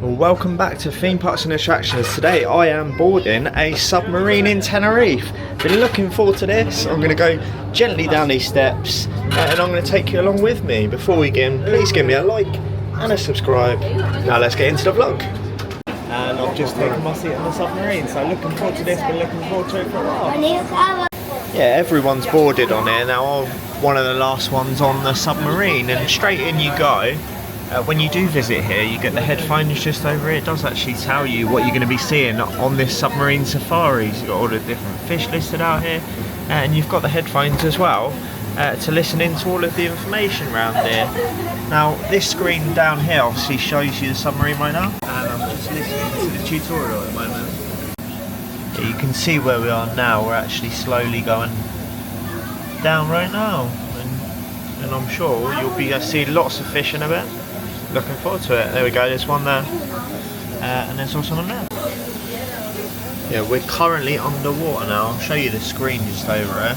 Well, welcome back to Theme Parks and Attractions. Today I am boarding a submarine in Tenerife. Been looking forward to this. I'm going to go gently down these steps and I'm going to take you along with me. Before we begin, please give me a like and a subscribe. Now let's get into the vlog. And I've just taken my seat on the submarine, so looking forward to this, been looking forward to it for a while. Yeah, everyone's boarded on here. Now I'm one of the last ones on the submarine, and straight in you go. When you do visit here, you get the headphones just over here. It does actually tell you what you're going to be seeing on this Submarine Safaris. You've got all the different fish listed out here, and you've got the headphones as well to listen into all of the information around here. Now, this screen down here obviously shows you the submarine right now, and I'm just listening to the tutorial at the moment. Yeah, you can see where we are now. We're actually slowly going down right now, and I'm sure you'll be seeing lots of fish in a bit. Looking forward to it. There we go, there's one there, and there's also one there. Yeah, we're currently underwater now. I'll show you the screen just over there.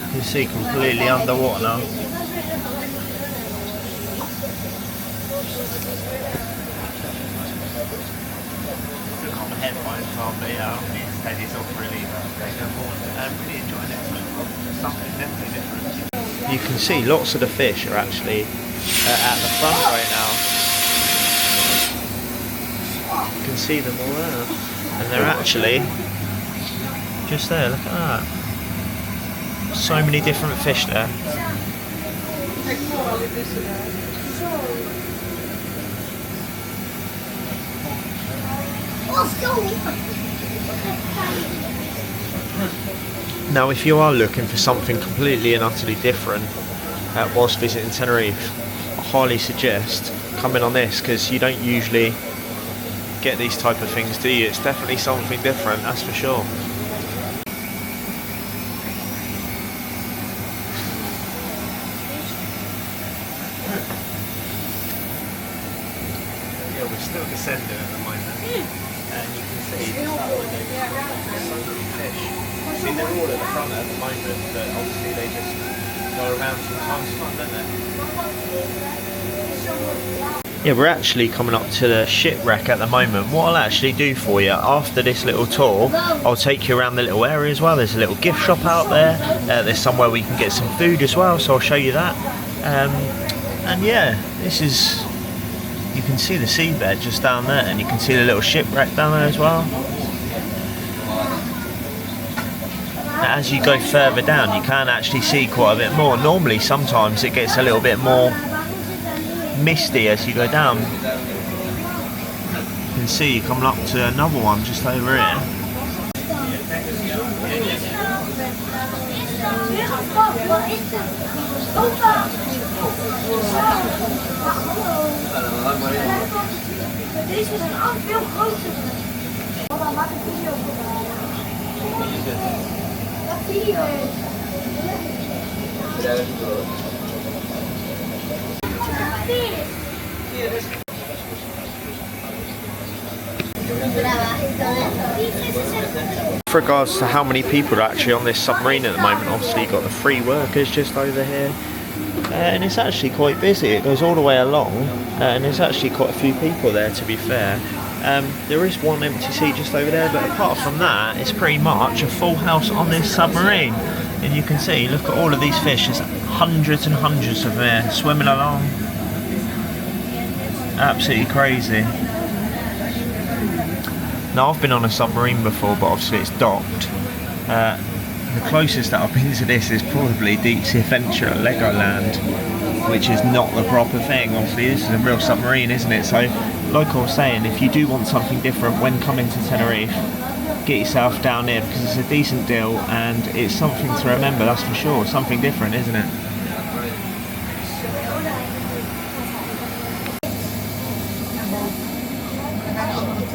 You can see completely underwater now. Still got my headphones on, but yeah, I need to take these off really. I'm really enjoying it. Something definitely different. You can see lots of the fish are actually at the front right now. You can see them all there, and they're actually just there. Look at that. So many different fish there. Now, if you are looking for something completely and utterly different whilst visiting Tenerife, I highly suggest coming on this, because you don't usually get these type of things, do you? It's definitely something different, that's for sure. Yeah, we're still descending at the moment, and you can see so many fish. See, they're all at the front at the moment, but obviously they just go around from time to time, don't they? Yeah, we're actually coming up to the shipwreck at the moment. What I'll actually do for you after this little tour, I'll take you around the little area as well. There's a little gift shop out there. There's somewhere we can get some food as well, so I'll show you that. And yeah, this is, you can see the seabed just down there, and you can see the little shipwreck down there as well. As you go further down, you can actually see quite a bit more. Normally, sometimes it gets a little bit more misty as you go down. You can see you're coming up to another one just over here. With regards to how many people are actually on this submarine at the moment, obviously you've got the free workers just over here, and it's actually quite busy. It goes all the way along, and there's actually quite a few people there, to be fair. There is one empty seat just over there, but apart from that, it's pretty much a full house on this submarine. And you can see, look at all of these fish. There's hundreds and hundreds of them swimming along. Absolutely crazy. Now, I've been on a submarine before, but obviously it's docked. The closest that I've been to this is probably Deep Sea Adventure at Legoland, which is not the proper thing. Obviously, this is a real submarine, isn't it? So, like I was saying, if you do want something different when coming to Tenerife, get yourself down here, because it's a decent deal and it's something to remember, that's for sure. Something different, isn't it?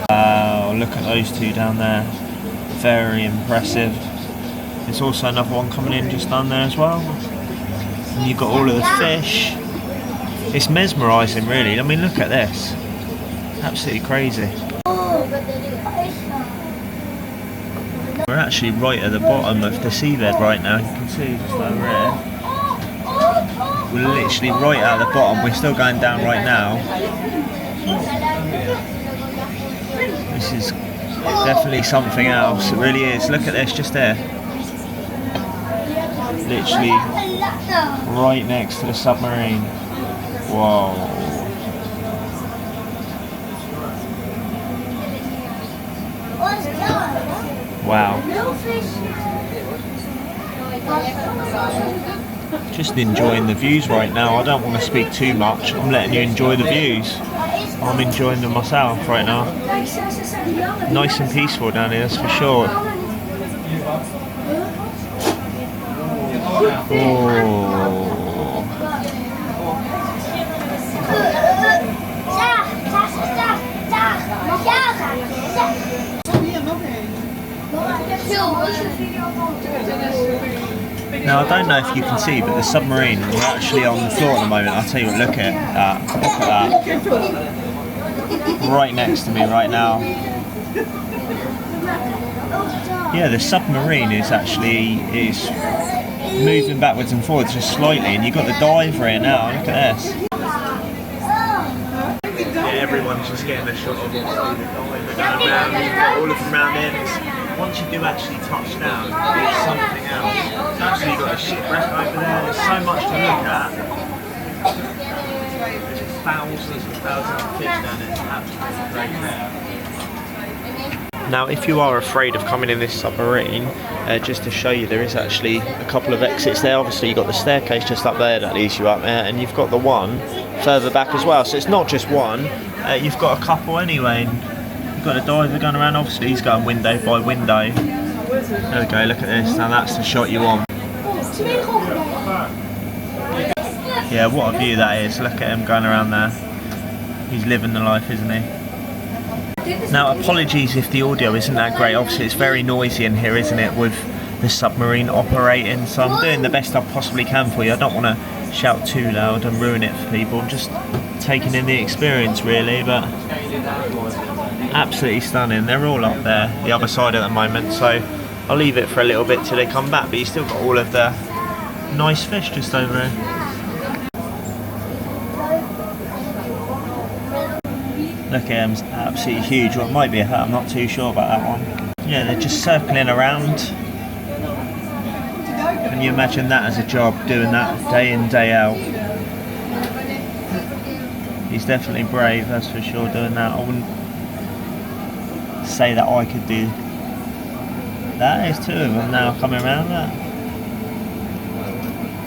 Wow, look at those two down there. Very impressive. There's also another one coming in just down there as well. And you've got all of the fish. It's mesmerising, really. I mean, look at this. Absolutely crazy. We're actually right at the bottom of the seabed right now. You can see just over here. we're literally right at the bottom. We're still going down right now. This is definitely something else. It really is. Look at this, just there. Literally right next to the submarine. Whoa. Wow. Just enjoying the views right now. I don't want to speak too much. I'm letting you enjoy the views. I'm enjoying them myself right now. Nice and peaceful down here, that's for sure. Oh. Now I don't know if you can see, but the submarine, we're actually on the floor at the moment. I'll tell you what, look at that. Look at that. Right next to me right now. Yeah, the submarine is moving backwards and forwards just slightly, and you've got the diver here now. Look at this. Yeah, everyone's just getting a shot of the diver going around. You've got all of them round ends. Once you do actually touch down, it's something else. It's actually got a shipwreck over there. There's so much to look at. There's thousands and thousands of fish down there. It's absolutely great there. Now, if you are afraid of coming in this submarine, just to show you, there is actually a couple of exits there. Obviously, you've got the staircase just up there that leads you up there, and you've got the one further back as well. So it's not just one, you've got a couple anyway. You've got a diver going around, obviously he's going window by window. There we go, look at this, now that's the shot you want. Yeah, what a view that is, look at him going around there. He's living the life, isn't he? Now, apologies if the audio isn't that great, obviously it's very noisy in here, isn't it, with the submarine operating, so I'm doing the best I possibly can for you. I don't want to shout too loud and ruin it for people, I'm just taking in the experience really, but absolutely stunning. They're all up there, the other side at the moment, so I'll leave it for a little bit till they come back, but you still got all of the nice fish just over here. Look at him, it's absolutely huge. Well, it might be a hut, I'm not too sure about that one. Yeah, they're just circling around. Can you imagine that as a job, doing that day in, day out? He's definitely brave, that's for sure, doing that. I wouldn't say that I could do that. There's two of them now coming around that.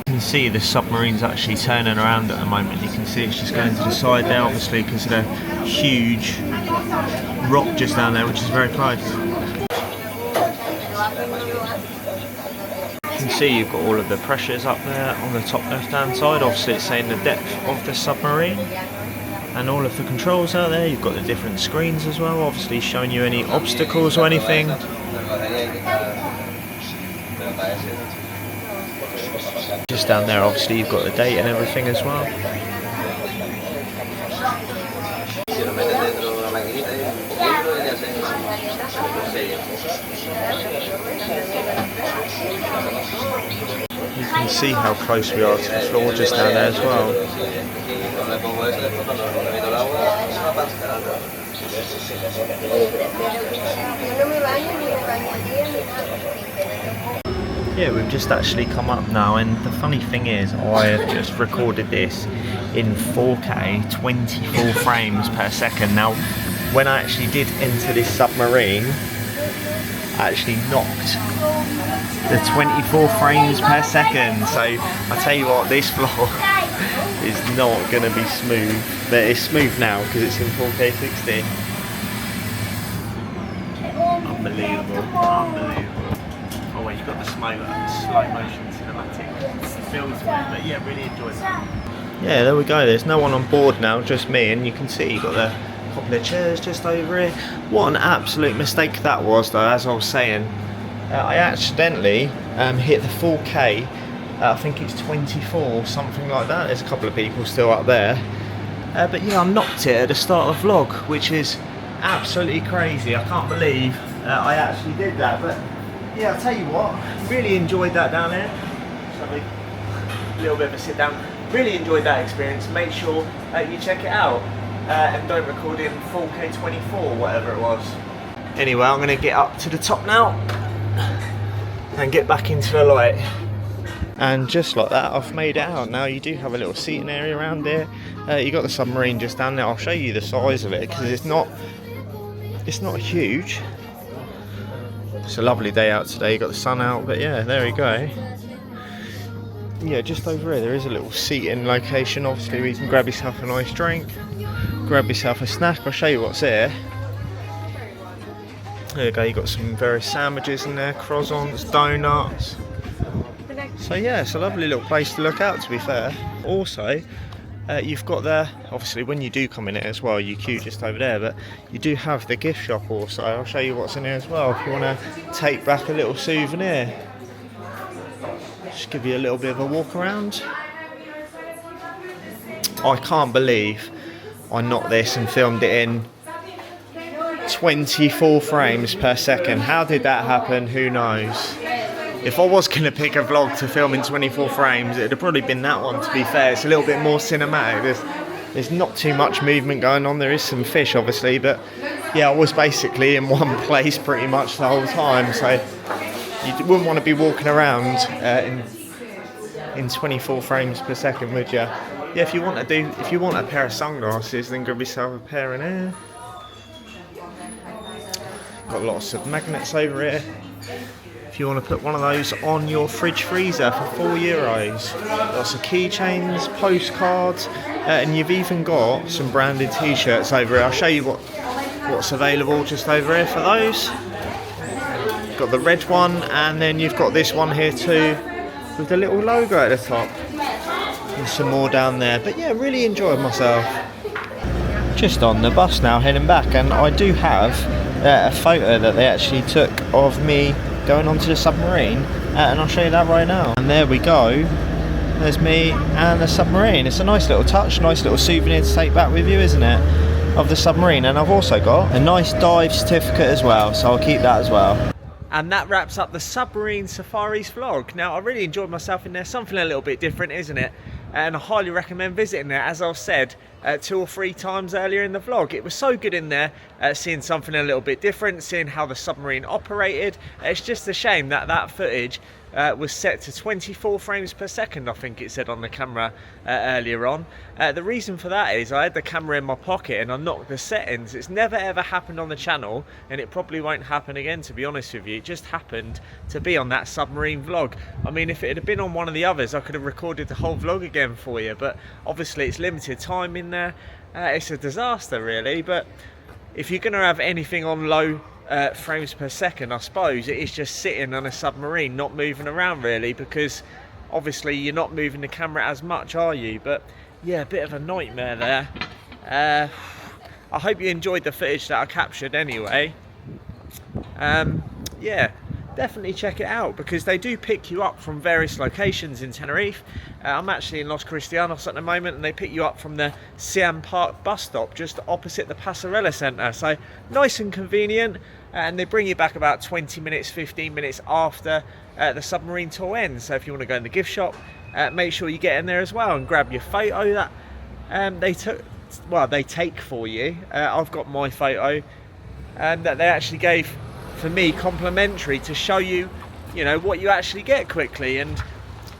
You can see the submarine's actually turning around at the moment. You can see it's just going to the side there, obviously, because of the huge rock just down there, which is very close. You can see you've got all of the pressures up there on the top left hand side. Obviously it's saying the depth of the submarine, and all of the controls out there. You've got the different screens as well, obviously showing you any obstacles or anything. Just down there obviously you've got the date and everything as well. You can see how close we are to the floor just down there as well. Yeah, we've just actually come up now, and the funny thing is I have just recorded this in 4K 24 frames per second. Now when I actually did enter this submarine, I actually knocked the 24 frames per second, so I tell you what, this vlog is not going to be smooth, but it's smooth now because it's in 4K 60. Unbelievable, unbelievable. Oh wait, you've got the slow motion cinematic films, but yeah, really enjoyed that. Yeah, there we go, there's no one on board now, just me, and you can see you've got the couple of chairs just over here. What an absolute mistake that was though, as I was saying. I accidentally hit the 4K, I think it's 24, something like that. There's a couple of people still up there. But yeah, I knocked it at the start of the vlog, which is absolutely crazy. I can't believe I actually did that. But yeah, I'll tell you what, really enjoyed that down there. Just have a little bit of a sit down. really enjoyed that experience. Make sure you check it out and don't record in 4K 24, whatever it was. Anyway, I'm going to get up to the top now and get back into the light. And just like that, I've made it out. Now you do have a little seating area around there. You got the submarine just down there. I'll show you the size of it because it's not huge. It's a lovely day out today. You got the sun out, but yeah, there we go. Yeah, just over here there is a little seating location. Obviously, where you can grab yourself a nice drink, grab yourself a snack. I'll show you what's here. There you go. You got some various sandwiches in there, croissants, donuts. So yeah, it's a lovely little place to look out, to be fair. Also, you've got there, obviously when you do come in it as well, you queue just over there, but you do have the gift shop also. I'll show you what's in here as well if you want to take back a little souvenir. Just give you a little bit of a walk around. I can't believe I knocked this and filmed it in 24 frames per second. How did that happen? Who knows? If I was going to pick a vlog to film in 24 frames, it would have probably been that one, to be fair. It's a little bit more cinematic. There's not too much movement going on. There is some fish, obviously, but yeah, I was basically in one place pretty much the whole time. So you wouldn't want to be walking around in 24 frames per second, would you? Yeah, if you want a pair of sunglasses, then grab yourself a pair in here. Got lots of magnets over here. If you want to put one of those on your fridge freezer for €4. Lots of keychains, postcards, and you've even got some branded t-shirts over here. I'll show you what's available just over here for those. You've got the red one, and then you've got this one here too with the little logo at the top. And some more down there. But yeah, really enjoyed myself. Just on the bus now, heading back, and I do have a photo that they actually took of me going onto the submarine, and I'll show you that right now. And there we go, there's me and the submarine. It's a nice little touch, nice little souvenir to take back with you, isn't it, of the submarine. And I've also got a nice dive certificate as well, so I'll keep that as well. And that wraps up the Submarine Safaris vlog. Now, I really enjoyed myself in there. Something a little bit different, isn't it? And I highly recommend visiting there. As I've said 2 or 3 times earlier in the vlog, it was so good in there, seeing something a little bit different, seeing how the submarine operated. It's just a shame that that footage was set to 24 frames per second, I think it said on the camera earlier on. The reason for that is I had the camera in my pocket and I knocked the settings. It's never ever happened on the channel, and it probably won't happen again, to be honest with you. It just happened to be on that submarine vlog. I mean, if it had been on one of the others, I could have recorded the whole vlog again for you, but obviously it's limited time in there. It's a disaster really, but if you're going to have anything on low frames per second, I suppose it is just sitting on a submarine, not moving around really, because obviously you're not moving the camera as much, are you? But yeah, a bit of a nightmare there. I hope you enjoyed the footage that I captured anyway. Yeah, definitely check it out, because they do pick you up from various locations in Tenerife. I'm actually in Los Cristianos at the moment, and they pick you up from the Siam Park bus stop just opposite the Pasarela Centre. So nice and convenient, and they bring you back about 20 minutes, 15 minutes after the submarine tour ends. So if you want to go in the gift shop, make sure you get in there as well and grab your photo that they take for you. I've got my photo that they actually gave for me complimentary to show you, you know, what you actually get quickly. And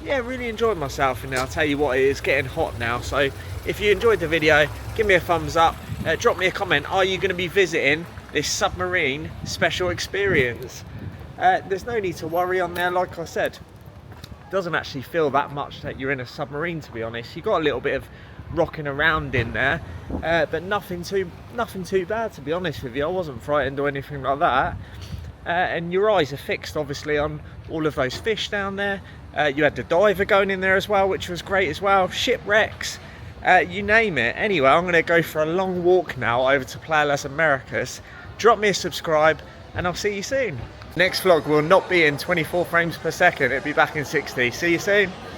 yeah, really enjoyed myself in there. I'll tell you what, it is getting hot now, so if you enjoyed the video, give me a thumbs up, drop me a comment. Are you going to be visiting this submarine special experience? There's no need to worry on there. Like I said, it doesn't actually feel that much that you're in a submarine, to be honest. You got a little bit of rocking around in there, but nothing too bad, to be honest with you. I wasn't frightened or anything like that. And your eyes are fixed obviously on all of those fish down there. You had the diver going in there as well, which was great as well. Shipwrecks, you name it. Anyway, I'm going to go for a long walk now over to Playa Las Americas. Drop me a subscribe, and I'll see you soon. Next vlog will not be in 24 frames per second. It'll be back in 60. See you soon.